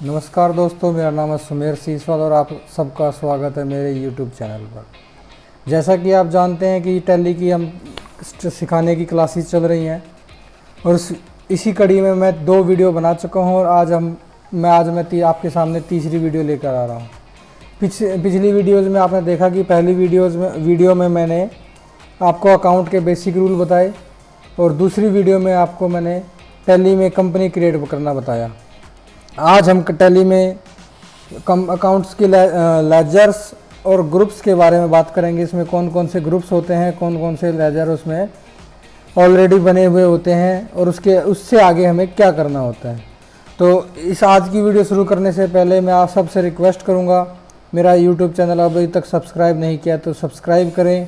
नमस्कार दोस्तों, मेरा नाम है सुमेर सीसवाल और आप सबका स्वागत है मेरे YouTube चैनल पर। जैसा कि आप जानते हैं कि टैली की हम सिखाने की क्लासेस चल रही हैं और इसी कड़ी में मैं 2 वीडियो बना चुका हूं और आज मैं आपके सामने तीसरी वीडियो लेकर आ रहा हूं। पिछली वीडियोज़ में आपने देखा कि पहली वीडियो में मैंने आपको अकाउंट के बेसिक रूल बताए और दूसरी वीडियो में आपको मैंने टैली में कंपनी क्रिएट करना बताया। आज हम टैली में अकाउंट्स के लेजर्स और ग्रुप्स के बारे में बात करेंगे। इसमें कौन कौन से ग्रुप्स होते हैं, कौन कौन से लेजर उसमें ऑलरेडी बने हुए होते हैं और उससे आगे हमें क्या करना होता है। तो इस आज की वीडियो शुरू करने से पहले मैं आप सबसे रिक्वेस्ट करूंगा, मेरा यूट्यूब चैनल अभी तक सब्सक्राइब नहीं किया तो सब्सक्राइब करें,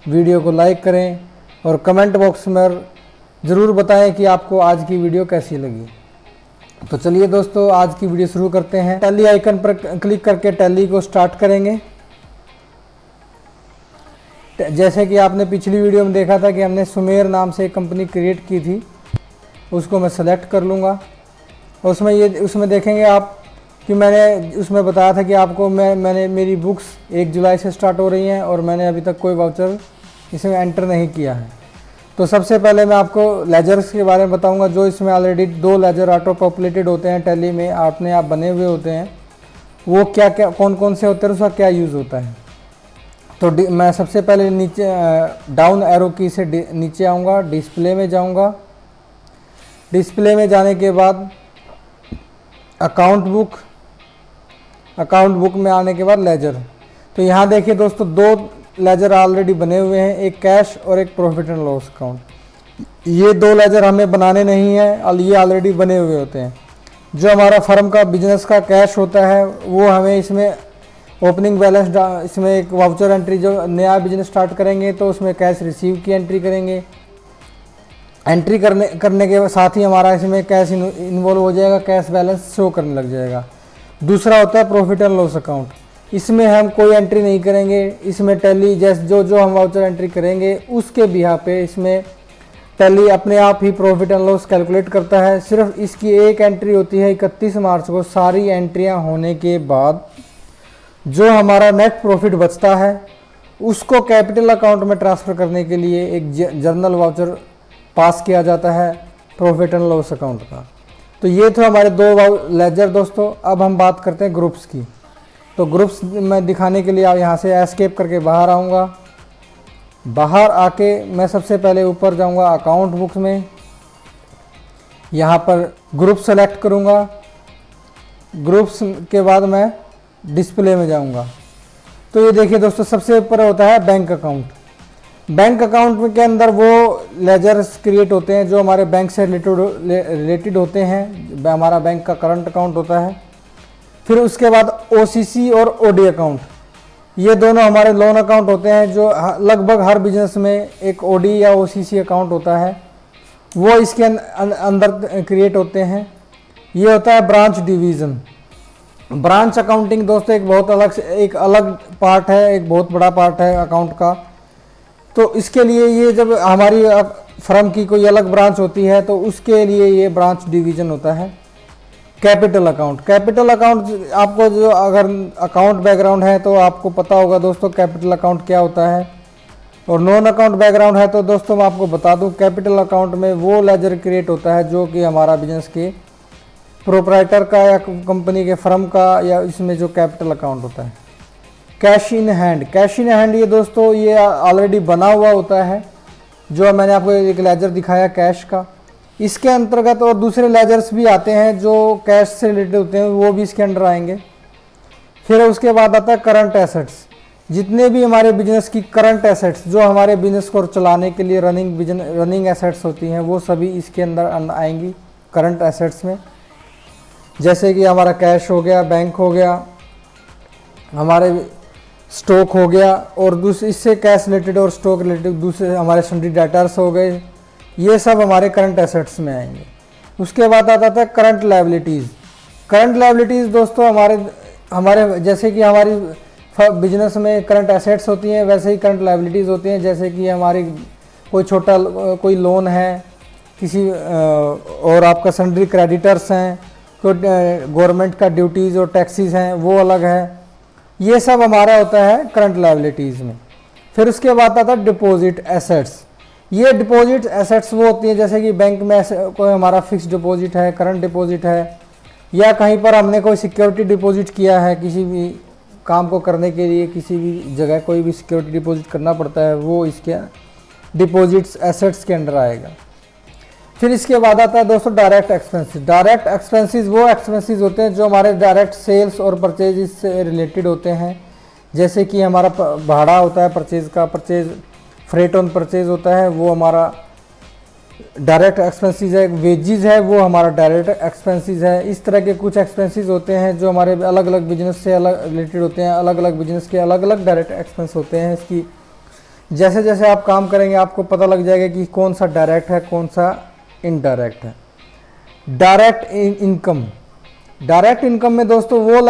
वीडियो को लाइक करें और कमेंट बॉक्स में ज़रूर बताएं कि आपको आज की वीडियो कैसी लगी। तो चलिए दोस्तों, आज की वीडियो शुरू करते हैं। टैली आइकन पर क्लिक करके टैली को स्टार्ट करेंगे। जैसे कि आपने पिछली वीडियो में देखा था कि हमने सुमेर नाम से एक कंपनी क्रिएट की थी, उसको मैं सेलेक्ट कर लूँगा। उसमें देखेंगे आप कि मैंने उसमें बताया था कि आपको मैंने मेरी बुक्स 1 जुलाई से स्टार्ट हो रही हैं और मैंने अभी तक कोई वाउचर इसमें एंटर नहीं किया है। तो सबसे पहले मैं आपको लेजर्स के बारे में बताऊंगा, जो इसमें ऑलरेडी 2 लेजर ऑटो पॉपुलेटेड होते हैं टैली में, अपने आप बने हुए होते हैं। वो क्या क्या कौन कौन से होते हैं, उसका क्या यूज़ होता है। तो मैं सबसे पहले नीचे डाउन एरो की से नीचे आऊँगा, डिस्प्ले में जाऊँगा। डिस्प्ले में जाने के बाद अकाउंट बुक में आने के बाद लेजर। तो यहाँ देखिए दोस्तों, 2 लेजर ऑलरेडी बने हुए हैं, एक कैश और एक प्रॉफिट एंड लॉस अकाउंट। ये 2 लेजर हमें बनाने नहीं हैं और ये ऑलरेडी बने हुए होते हैं। जो हमारा फर्म का बिजनेस का कैश होता है वो हमें इसमें ओपनिंग बैलेंस इसमें एक वाउचर एंट्री, जो नया बिजनेस स्टार्ट करेंगे तो उसमें कैश रिसीव की एंट्री करेंगे। एंट्री करने के साथ ही हमारा इसमें कैश इन्वॉल्व हो जाएगा, कैश बैलेंस शो करने लग जाएगा। दूसरा होता है प्रॉफिट एंड लॉस अकाउंट। इसमें हम कोई एंट्री नहीं करेंगे। इसमें टैली जैसे जो हम वाउचर एंट्री करेंगे उसके बिहा पे इसमें टैली अपने आप ही प्रॉफिट एंड लॉस कैलकुलेट करता है। सिर्फ इसकी एक एंट्री होती है 31 मार्च को। सारी एंट्रियां होने के बाद जो हमारा नेट प्रॉफिट बचता है उसको कैपिटल अकाउंट में ट्रांसफ़र करने के लिए एक जर्नल वाउचर पास किया जाता है प्रॉफिट एंड लॉस अकाउंट का। तो ये थे हमारे 2 लेजर दोस्तों। अब हम बात करते हैं ग्रुप्स की। तो ग्रुप्स में दिखाने के लिए आप यहाँ से एस्केप करके बाहर आऊँगा। बाहर आके मैं सबसे पहले ऊपर जाऊँगा अकाउंट बुक्स में, यहाँ पर ग्रुप सेलेक्ट करूँगा। ग्रुप्स के बाद मैं डिस्प्ले में जाऊँगा। तो ये देखिए दोस्तों, सबसे ऊपर होता है बैंक अकाउंट। बैंक अकाउंट के अंदर वो लेजर्स क्रिएट होते हैं जो हमारे बैंक से रिलेटेड होते हैं। हमारा बैंक का करंट अकाउंट होता है। फिर उसके बाद ओसीसी और ओडी अकाउंट, ये दोनों हमारे लोन अकाउंट होते हैं। जो लगभग हर बिजनेस में एक ओडी या ओसीसी अकाउंट होता है, वो इसके अंदर क्रिएट होते हैं। ये होता है ब्रांच डिवीज़न। ब्रांच अकाउंटिंग दोस्तों एक अलग पार्ट है, एक बहुत बड़ा पार्ट है अकाउंट का। तो इसके लिए ये जब हमारी फर्म की कोई अलग ब्रांच होती है तो उसके लिए ये ब्रांच डिवीज़न होता है। कैपिटल अकाउंट आपको जो अगर अकाउंट बैकग्राउंड है तो आपको पता होगा दोस्तों कैपिटल अकाउंट क्या होता है। और नॉन अकाउंट बैकग्राउंड है तो दोस्तों मैं आपको बता दूं, कैपिटल अकाउंट में वो लेजर क्रिएट होता है जो कि हमारा बिजनेस के प्रोप्राइटर का या कंपनी के फर्म का, या इसमें जो कैपिटल अकाउंट होता है। कैश इन हैंड ये दोस्तों ये ऑलरेडी बना हुआ होता है। जो मैंने आपको एक लेजर दिखाया कैश का, इसके अंतर्गत और दूसरे लेजर्स भी आते हैं जो कैश से रिलेटेड होते हैं, वो भी इसके अंडर आएंगे। फिर उसके बाद आता है करंट एसेट्स। जितने भी हमारे बिजनेस की करंट एसेट्स जो हमारे बिजनेस को चलाने के लिए रनिंग एसेट्स होती हैं, वो सभी इसके अंदर आएंगी करंट एसेट्स में। जैसे कि हमारा कैश हो गया, बैंक हो गया, हमारे स्टॉक हो गया, और दूसरे इससे कैश रिलेटेड और स्टॉक रिलेटेड दूसरे हमारे सन्ड्री डेटर्स हो गए। ये सब हमारे करंट एसेट्स में आएंगे। उसके बाद आता था करंट लायबिलिटीज़ दोस्तों हमारे जैसे कि हमारी बिजनेस में करंट एसेट्स होती हैं, वैसे ही करंट लायबिलिटीज़ होती हैं। जैसे कि हमारी कोई लोन है किसी और आपका सन्ड्री क्रेडिटर्स हैं, कोई गवर्नमेंट का ड्यूटीज़ और टैक्सीज हैं वो अलग है। ये सब हमारा होता है करंट लायबिलिटीज़ में। फिर उसके बाद आता है डिपॉजिट एसेट्स। ये डिपॉजिट एसेट्स वो होती हैं जैसे कि बैंक में कोई हमारा फिक्स डिपॉजिट है, करंट डिपॉजिट है, या कहीं पर हमने कोई सिक्योरिटी डिपॉजिट किया है किसी भी काम को करने के लिए, किसी भी जगह कोई भी सिक्योरिटी डिपॉजिट करना पड़ता है, वो इसके डिपॉजिट्स एसेट्स के अंडर आएगा। फिर इसके बाद आता है दोस्तों डायरेक्ट एक्सपेंसेस। डायरेक्ट एक्सपेंसेस वो एक्सपेंसेस होते हैं जो हमारे डायरेक्ट सेल्स और परचेज से रिलेटेड होते हैं, जैसे कि हमारा भाड़ा होता है परचेज का, परचेज फ्रेट ऑन परचेज होता है, वो हमारा डायरेक्ट एक्सपेंसेस है। वेजेस है वो हमारा डायरेक्ट एक्सपेंसेस है। इस तरह के कुछ एक्सपेंसेस होते हैं जो हमारे अलग अलग बिजनेस से अलग रिलेटेड होते हैं, अलग अलग बिजनेस के अलग अलग डायरेक्ट एक्सपेंस होते हैं। इसकी जैसे जैसे आप काम करेंगे आपको पता लग जाएगा कि कौन सा डायरेक्ट है कौन सा इनडायरेक्ट है। डायरेक्ट इनकम, डायरेक्ट इनकम में दोस्तों वो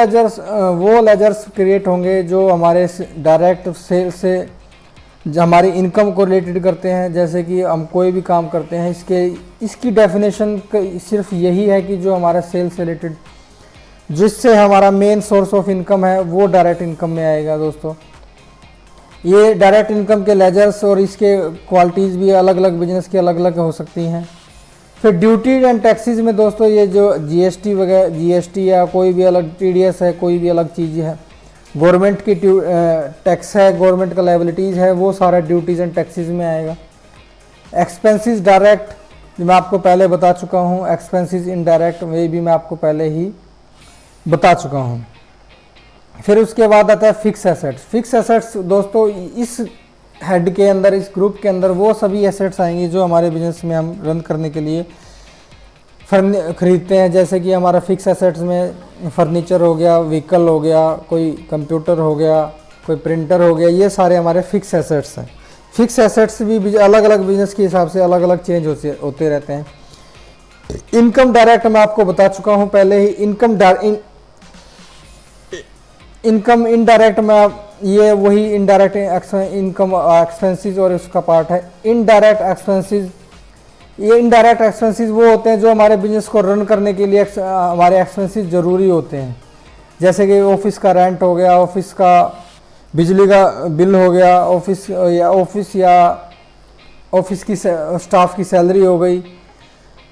लेजर्स क्रिएट होंगे जो हमारे डायरेक्ट सेल से हमारी इनकम को रिलेटेड करते हैं। जैसे कि हम कोई भी काम करते हैं इसकी डेफिनेशन सिर्फ यही है कि जो हमारा सेल से रिलेटेड जिससे हमारा मेन सोर्स ऑफ इनकम है वो डायरेक्ट इनकम में आएगा। दोस्तों ये डायरेक्ट इनकम के लेजर्स और इसके क्वालिटीज़ भी अलग अलग बिजनेस की अलग अलग हो सकती हैं। फिर ड्यूटी एंड टैक्सेस में दोस्तों ये जो जीएसटी वगैरह, जीएसटी या कोई भी अलग टीडीएस है, कोई भी अलग चीज़ है, गवर्नमेंट की टैक्स है, गवर्नमेंट का लायबिलिटीज़ है, वो सारा ड्यूटीज़ एंड टैक्सेस में आएगा। एक्सपेंसेस डायरेक्ट मैं आपको पहले बता चुका हूँ, एक्सपेंसेस इनडायरेक्ट वे भी मैं आपको पहले ही बता चुका हूँ। फिर उसके बाद आता है फिक्स एसेट्स। फिक्स एसेट्स दोस्तों इस हेड के अंदर, इस ग्रुप के अंदर वो सभी एसेट्स आएंगी जो हमारे बिजनेस में हम रन करने के लिए खरीदते हैं। जैसे कि हमारा फिक्स एसेट्स में फर्नीचर हो गया, व्हीकल हो गया, कोई कंप्यूटर हो गया, कोई प्रिंटर हो गया, ये सारे हमारे फिक्स एसेट्स हैं। फिक्स एसेट्स भी अलग अलग बिजनेस के हिसाब से अलग अलग चेंज होते रहते हैं। इनकम डायरेक्ट मैं आपको बता चुका हूँ पहले ही। इनकम इनडायरेक्ट में ये वही इनडायरेक्ट इनकम एक्सपेंसेस और उसका पार्ट है। इनडायरेक्ट एक्सपेंसेस, ये इनडायरेक्ट एक्सपेंसेस वो होते हैं जो हमारे बिजनेस को रन करने के लिए हमारे एक्सपेंसेस ज़रूरी होते हैं। जैसे कि ऑफिस का रेंट हो गया, ऑफिस का बिजली का बिल हो गया, ऑफिस की स्टाफ की सैलरी हो गई,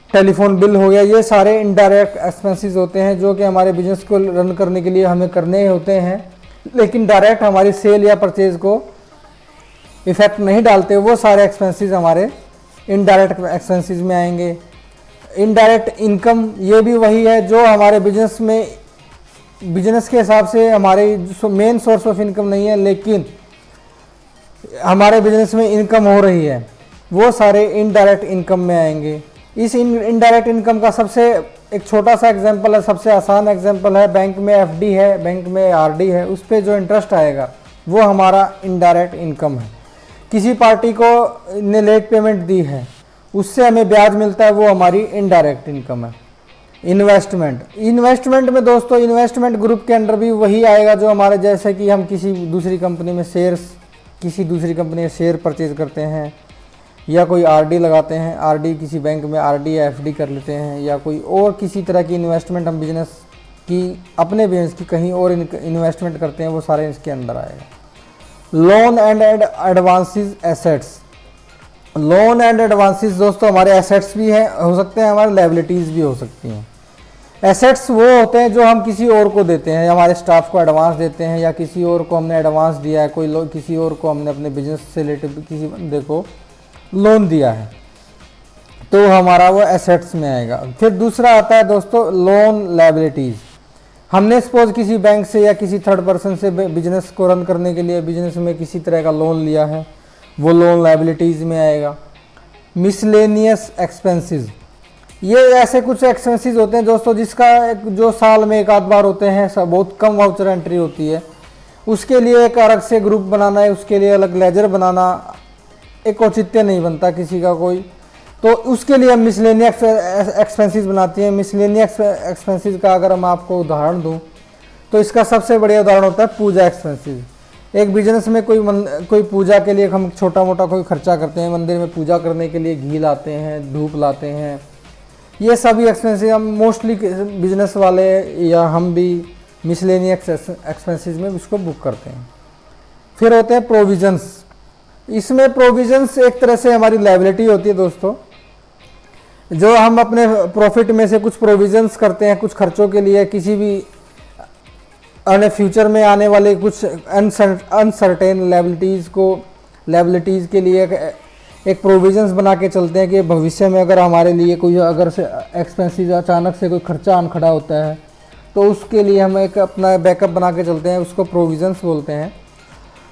टेलीफोन बिल हो गया, ये सारे इनडायरेक्ट एक्सपेंसेस होते हैं जो कि हमारे बिजनेस को रन करने के लिए हमें करने होते हैं, लेकिन डायरेक्ट हमारी सेल या परचेज को इफेक्ट नहीं डालते। वो सारे एक्सपेंसेस हमारे इनडायरेक्ट एक्सपेंसेस में आएंगे। इनडायरेक्ट इनकम ये भी वही है जो हमारे बिजनेस के हिसाब से हमारे मेन सोर्स ऑफ इनकम नहीं है, लेकिन हमारे बिजनेस में इनकम हो रही है, वो सारे इनडायरेक्ट इनकम में आएंगे। इस इनडायरेक्ट इनकम का सबसे एक छोटा सा एग्जांपल है, सबसे आसान एग्जांपल है, बैंक में एफडी है, बैंक में आरडी है, उस पर जो इंटरेस्ट आएगा वो हमारा इनडायरेक्ट इनकम है। किसी पार्टी को ने लेट पेमेंट दी है, उससे हमें ब्याज मिलता है, वो हमारी इनडायरेक्ट इनकम है। इन्वेस्टमेंट में दोस्तों इन्वेस्टमेंट ग्रुप के अंडर भी वही आएगा जो हमारे, जैसे कि हम किसी दूसरी कंपनी में शेयर परचेज करते हैं, या कोई आरडी लगाते हैं, आरडी किसी बैंक में आरडी या एफडी कर लेते हैं, या कोई और किसी तरह की इन्वेस्टमेंट हम अपने बिजनेस की कहीं और इन्वेस्टमेंट करते हैं, वो सारे इसके अंदर आएगा। Loan and advances assets. Loan and advances दोस्तों हमारे एसेट्स भी हैं, हो सकते हैं, हमारे लायबिलिटीज़ भी हो सकती हैं। एसेट्स वो होते हैं जो हम किसी और को देते हैं, हमारे स्टाफ को एडवांस देते हैं, या किसी और को हमने एडवांस दिया है, किसी और को हमने अपने बिजनेस से रिलेटेड किसी बंदे को लोन दिया है, तो हमारा वो एसेट्स में आएगा। फिर दूसरा आता है दोस्तों लोन लायबिलिटीज़। हमने सपोज किसी बैंक से या किसी थर्ड पर्सन से बिजनेस को रन करने के लिए बिजनेस में किसी तरह का लोन लिया है, वो लोन लायबिलिटीज़ में आएगा। मिसलेनियस एक्सपेंसेस, ये ऐसे कुछ एक्सपेंसेस होते हैं दोस्तों जो साल में एक आध बार होते हैं, सब बहुत कम वाउचर एंट्री होती है, उसके लिए एक अलग से ग्रुप बनाना है, उसके लिए अलग लेजर बनाना एक औचित्य नहीं बनता किसी का कोई, तो उसके लिए हम मिसलेनियस एक्सपेंसेस बनाती हैं। मिसलेनियस एक्सपेंसेस का अगर मैं आपको उदाहरण दूं तो इसका सबसे बढ़िया उदाहरण होता है पूजा एक्सपेंसेस। एक बिजनेस में कोई पूजा के लिए हम छोटा मोटा कोई खर्चा करते हैं, मंदिर में पूजा करने के लिए घी लाते हैं, धूप लाते हैं, ये सभी एक्सपेंसेस हम मोस्टली बिजनेस वाले या हम भी मिसलेनियस एक्सपेंसेस में इसको बुक करते हैं। फिर होते हैं प्रोविजंस। इसमें प्रोविजंस एक तरह से हमारी लायबिलिटी होती है दोस्तों, जो हम अपने प्रॉफिट में से कुछ प्रोविजंस करते हैं कुछ खर्चों के लिए, किसी भी फ्यूचर में आने वाले कुछ अनसर्टेन लायबिलिटीज़ के लिए एक प्रोविजंस बना के चलते हैं कि भविष्य में अगर हमारे लिए कोई अगर से एक्सपेंसिव अचानक से कोई खर्चा आन खड़ा होता है तो उसके लिए हम एक अपना बैकअप बना के चलते हैं, उसको प्रोविजंस बोलते हैं।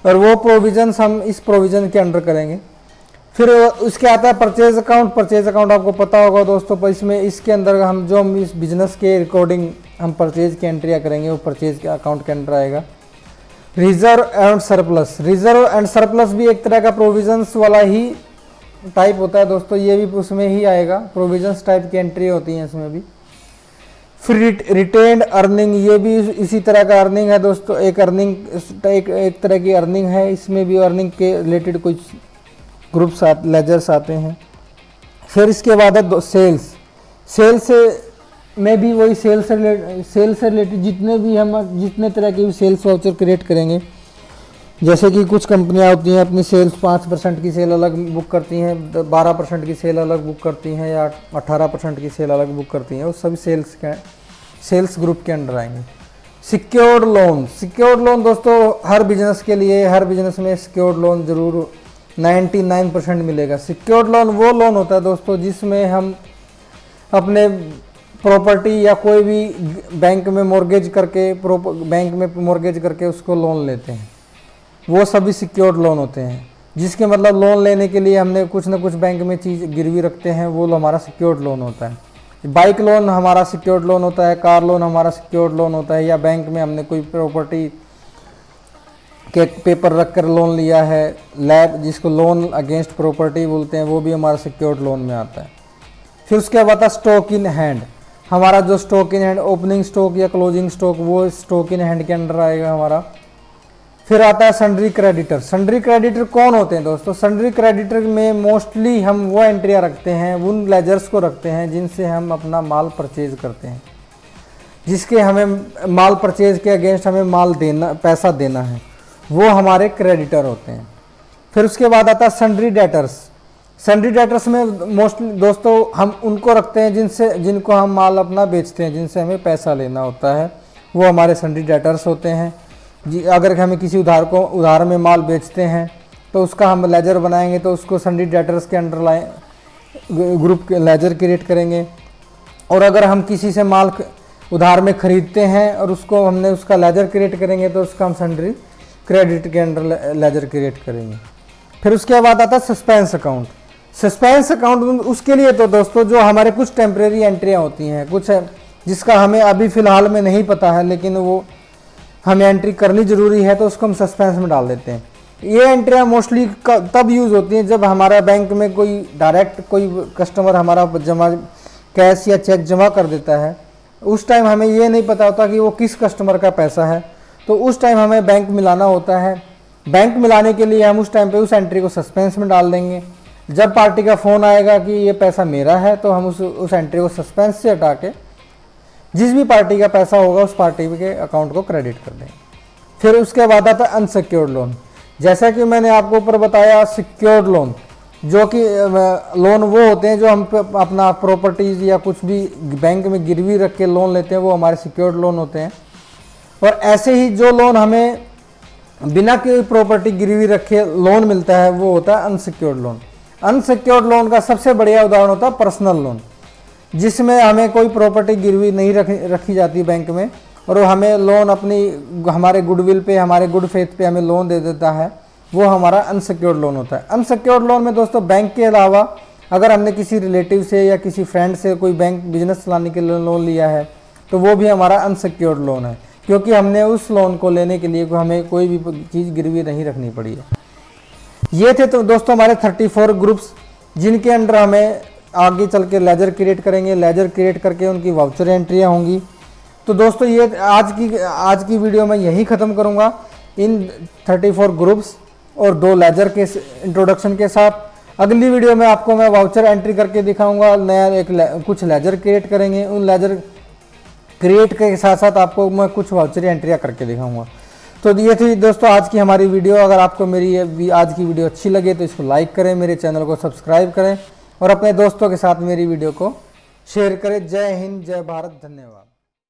और वो प्रोविजंस हम इस प्रोविज़न के अंडर करेंगे। फिर उसके आता है परचेज अकाउंट। परचेज अकाउंट आपको पता होगा दोस्तों, पर इसमें इसके अंदर हम इस बिजनेस के रिकॉर्डिंग हम परचेज की एंट्रियाँ करेंगे, वो परचेज के अकाउंट के अंडर आएगा। Reserve and surplus. Reserve and surplus भी एक तरह का प्रोविजंस वाला ही टाइप होता है दोस्तों, ये भी उसमें ही आएगा, प्रोविजंस टाइप की एंट्री होती हैं इसमें भी। फिर रिटेन्ड अर्निंग, ये भी इसी तरह का अर्निंग है दोस्तों, एक तरह की अर्निंग है। इसमें भी अर्निंग के रिलेटेड कुछ ग्रुप्स लेजर्स आते हैं। फिर इसके बाद है सेल्स। सेल्स में भी वही सेल्स से रिलेटेड जितने तरह के सेल्स वाउचर क्रिएट करेंगे। जैसे कि कुछ कंपनियां होती हैं अपनी सेल्स 5% की सेल अलग बुक करती हैं, 12% की सेल अलग बुक करती हैं, या 18% की सेल अलग बुक करती हैं, वो सभी सेल्स ग्रुप के अंडर आएंगे। Secured loan. सिक्योर्ड लोन दोस्तों हर बिजनेस के लिए, हर बिजनेस में सिक्योर्ड लोन जरूर 99% मिलेगा। सिक्योर्ड लोन वो लोन होता है दोस्तों जिसमें हम अपने प्रॉपर्टी या कोई भी बैंक में मॉर्गेज करके उसको लोन लेते हैं, वो सभी सिक्योर्ड लोन होते हैं। जिसके मतलब लोन लेने के लिए हमने कुछ ना कुछ बैंक में चीज़ गिरवी रखते हैं, वो हमारा सिक्योर्ड लोन होता है। बाइक लोन हमारा सिक्योर्ड लोन होता है, कार लोन हमारा सिक्योर्ड लोन होता है, या बैंक में हमने कोई प्रॉपर्टी के पेपर रख कर लोन लिया है, लैब जिसको लोन अगेंस्ट प्रॉपर्टी बोलते हैं, वो भी हमारा सिक्योर्ड लोन में आता है। फिर उसके बाद आता स्टॉक इन हैंड। हमारा जो stock in hand, opening stock या क्लोजिंग स्टॉक, वो स्टॉक इन हैंड के अंडर आएगा हमारा। फिर आता है सन्ड्री क्रेडिटर। सन्ड्री क्रेडिटर कौन होते हैं दोस्तों? सन्ड्री क्रेडिटर में मोस्टली हम वो एंट्रियाँ रखते हैं, उन लेजर्स को रखते हैं जिनसे हम अपना माल परचेज करते हैं, जिसके हमें माल परचेज के अगेंस्ट हमें पैसा देना है, वो हमारे क्रेडिटर होते हैं। फिर उसके बाद आता है सन्ड्री डेटर्स। सन्ड्री डेटर्स में मोस्टली दोस्तों हम उनको रखते हैं जिनको हम माल अपना बेचते हैं, जिनसे हमें पैसा लेना होता है, वो हमारे सन्ड्री डेटर्स होते हैं। अगर हमें किसी उधार में माल बेचते हैं तो उसका हम लेजर बनाएंगे, तो उसको सन्ड्री डेटर्स के अंडर ग्रुप के लेजर क्रिएट करेंगे। और अगर हम किसी से माल उधार में ख़रीदते हैं और हमने उसका लेजर क्रिएट करेंगे, तो उसका हम सन्ड्री क्रेडिट के अंडर लेजर क्रिएट करेंगे। फिर उसके बाद आता है सस्पेंस अकाउंट। सस्पेंस अकाउंट उसके लिए तो दोस्तों जो हमारे कुछ टेम्परेरी एंट्रियाँ होती हैं, कुछ है जिसका हमें अभी फ़िलहाल में नहीं पता है, लेकिन वो हमें एंट्री करनी ज़रूरी है, तो उसको हम सस्पेंस में डाल देते हैं। ये एंट्रियाँ मोस्टली तब यूज़ होती हैं जब हमारा बैंक में कोई कस्टमर हमारा कैश या चेक जमा कर देता है। उस टाइम हमें ये नहीं पता होता कि वो किस कस्टमर का पैसा है, तो उस टाइम हमें बैंक मिलाना होता है। बैंक मिलाने के लिए हम उस टाइम पे उस एंट्री को सस्पेंस में डाल देंगे। जब पार्टी का फ़ोन आएगा कि ये पैसा मेरा है, तो हम उस एंट्री को सस्पेंस से हटा के जिस भी पार्टी का पैसा होगा उस पार्टी के अकाउंट को क्रेडिट कर देंगे। फिर उसके बाद आता है अनसिक्योर्ड लोन। जैसा कि मैंने आपको ऊपर बताया, सिक्योर्ड लोन जो कि लोन वो होते हैं जो हम अपना प्रॉपर्टीज़ या कुछ भी बैंक में गिरवी रख के लोन लेते हैं, वो हमारे सिक्योर्ड लोन होते हैं। और ऐसे ही जो लोन हमें बिना कोई प्रॉपर्टी गिरवी रखे लोन मिलता है, वो होता है अनसिक्योर्ड लोन। अनसिक्योर्ड लोन का सबसे बढ़िया उदाहरण होता है पर्सनल लोन, जिसमें हमें कोई प्रॉपर्टी गिरवी नहीं रखी जाती बैंक में, और वो हमें लोन हमारे गुडविल पे, हमारे गुड फेथ पे हमें लोन दे देता है, वो हमारा अनसिक्योर्ड लोन होता है। अनसिक्योर्ड लोन में दोस्तों बैंक के अलावा अगर हमने किसी रिलेटिव से या किसी फ्रेंड से कोई बैंक बिजनेस चलाने के लिए लोन लिया है, तो वो भी हमारा अनसिक्योर्ड लोन है, क्योंकि हमने उस लोन को लेने के लिए हमें कोई भी चीज़ गिरवी नहीं रखनी पड़ी है। ये थे तो दोस्तों हमारे 34 ग्रुप्स, जिनके अंडर हमें आगे चल के लेजर क्रिएट करेंगे। लेजर क्रिएट करके उनकी वाउचर एंट्रियाँ होंगी। तो दोस्तों ये आज की वीडियो मैं यही ख़त्म करूँगा इन 34 ग्रुप्स और 2 लेजर के इंट्रोडक्शन के साथ। अगली वीडियो में आपको मैं वाउचर एंट्री करके दिखाऊंगा, नया कुछ लेजर क्रिएट करेंगे, उन लेजर क्रिएट के साथ साथ आपको मैं कुछ वाउचर एंट्रियाँ करके दिखाऊंगा। तो ये थी दोस्तों आज की हमारी वीडियो। अगर आपको मेरी ये आज की वीडियो अच्छी लगे तो इसको लाइक करें, मेरे चैनल को सब्सक्राइब करें और अपने दोस्तों के साथ मेरी वीडियो को शेयर करें। जय हिंद, जय भारत, धन्यवाद।